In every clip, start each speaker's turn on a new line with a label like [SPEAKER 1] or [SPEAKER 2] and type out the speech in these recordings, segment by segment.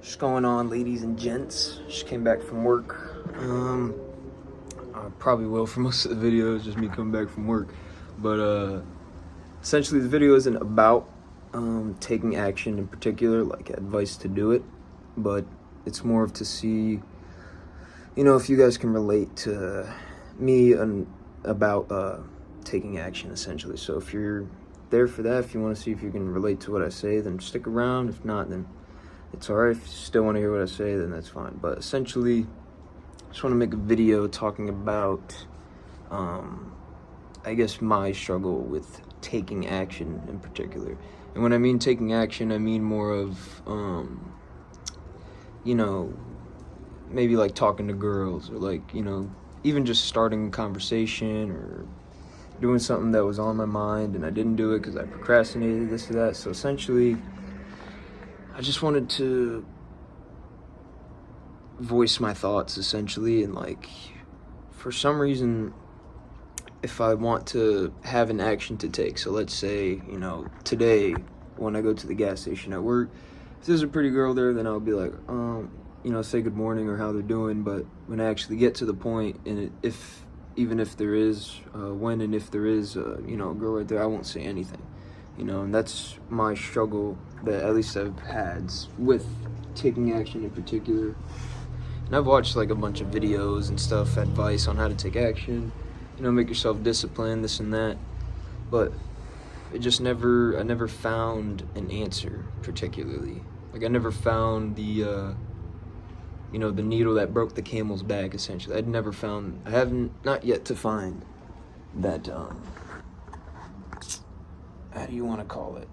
[SPEAKER 1] What's going on, ladies and gents? Just came back from work. I probably will for most of the videos, just me coming back from work. But essentially, the video isn't about taking action in particular, like advice to do it, but it's more of to see, if you guys can relate to me and about taking action, essentially. So if you're there for that, if you want to see if you can relate to what I say, then stick around. If not, then it's alright. If you still want to hear what I say, then that's fine. But essentially, I just want to make a video talking about, I guess, my struggle with taking action in particular. And when I mean taking action, I mean more of, maybe like talking to girls or like, even just starting a conversation or doing something that was on my mind and I didn't do it because I procrastinated, this or that. So essentially, I just wanted to voice my thoughts, essentially, and like, for some reason, if I want to have an action to take, so let's say, today, when I go to the gas station at work, if there's a pretty girl there, then I'll be like, say good morning or how they're doing, but when I actually get to the point, and even if there is, when and if there is, a girl right there, I won't say anything. And that's my struggle that at least I've had with taking action in particular. And I've watched like a bunch of videos and stuff, advice on how to take action, make yourself disciplined, this and that. But I never found an answer particularly. Like I never found the needle that broke the camel's back, essentially. I haven't, not yet to find that, how do you want to call it?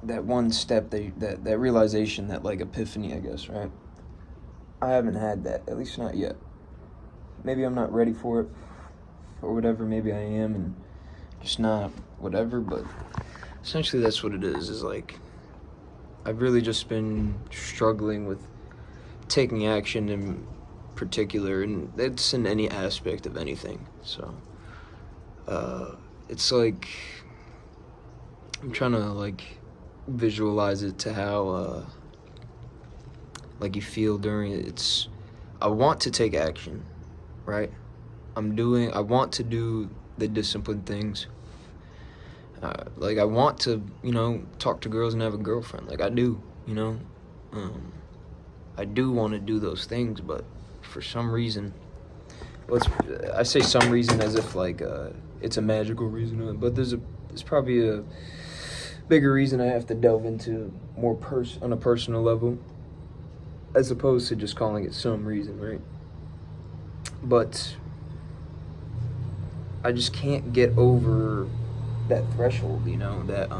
[SPEAKER 1] That one step, that realization, that like epiphany, I guess, right? I haven't had that, at least not yet. Maybe I'm not ready for it, or whatever. Maybe I am, and just not whatever. But essentially, that's what it is like, I've really just been struggling with taking action in particular, and it's in any aspect of anything. So, it's like, I'm trying to like visualize it to how like you feel during it. I want to take action, right? I want to do the disciplined things. Like I want to, talk to girls and have a girlfriend. Like I do, I do want to do those things, but for some reason, I say some reason as if like it's a magical reason, but there's probably a bigger reason I have to delve into more on a personal level, as opposed to just calling it some reason, right? But I just can't get over that threshold, that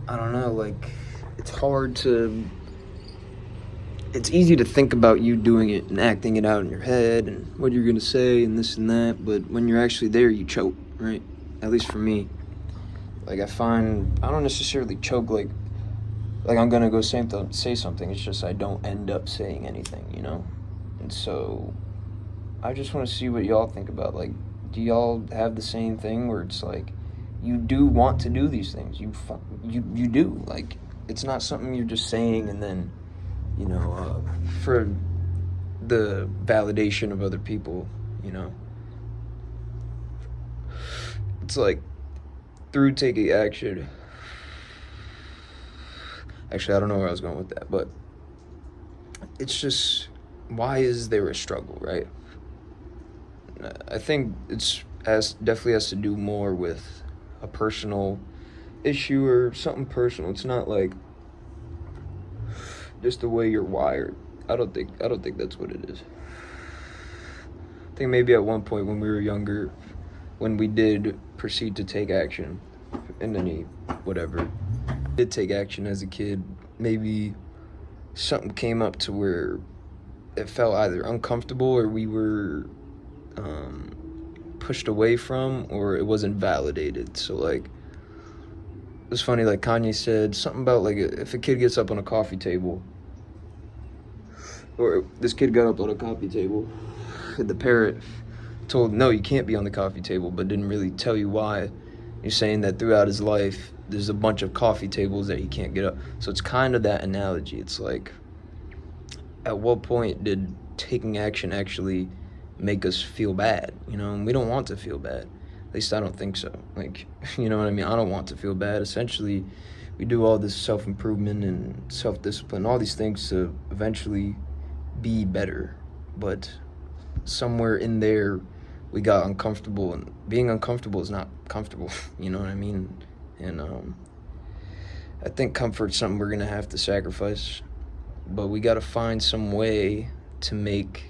[SPEAKER 1] I don't know, like it's easy to think about you doing it and acting it out in your head and what you're gonna say and this and that, but when you're actually there, you choke, right? At least for me. Like I don't necessarily choke like I'm gonna go say something. It's just I don't end up saying anything, And so I just want to see what y'all think about. Like, do y'all have the same thing where it's like you do want to do these things? You do. Like, it's not something you're just saying and then, for the validation of other people, It's like through taking action. Actually, I don't know where I was going with that, but it's just, why is there a struggle, right? I think definitely has to do more with a personal issue or something personal. It's not like just the way you're wired. I don't think that's what it is. I think maybe at one point when we were younger, when we did proceed to take action in any whatever, did take action as a kid, maybe something came up to where it felt either uncomfortable or we were pushed away from, or it wasn't validated. So like, it was funny, like Kanye said something about like if a kid gets up on a coffee table, or this kid got up on a coffee table, the parrot told, no, you can't be on the coffee table, but didn't really tell you why. You're saying that throughout his life, there's a bunch of coffee tables that he can't get up. So it's kind of that analogy. It's like, at what point did taking action actually make us feel bad? And we don't want to feel bad. At least I don't think so. Like, you know what I mean? I don't want to feel bad. Essentially, we do all this self-improvement and self-discipline, all these things to eventually be better. But somewhere in there, we got uncomfortable, and being uncomfortable is not comfortable. You know what I mean? And I think comfort's something we're gonna have to sacrifice, but we gotta find some way to make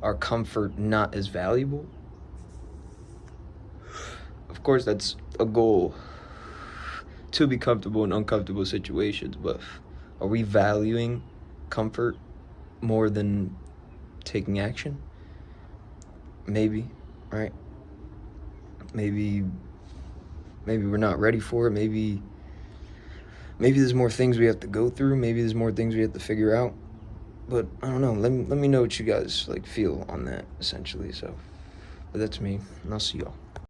[SPEAKER 1] our comfort not as valuable. Of course, that's a goal, to be comfortable in uncomfortable situations, but are we valuing comfort more than taking action? Maybe, right? Maybe we're not ready for it. Maybe there's more things we have to go through. Maybe there's more things we have to figure out. But I don't know. Let me know what you guys feel on that, essentially. So, but that's me, and I'll see y'all.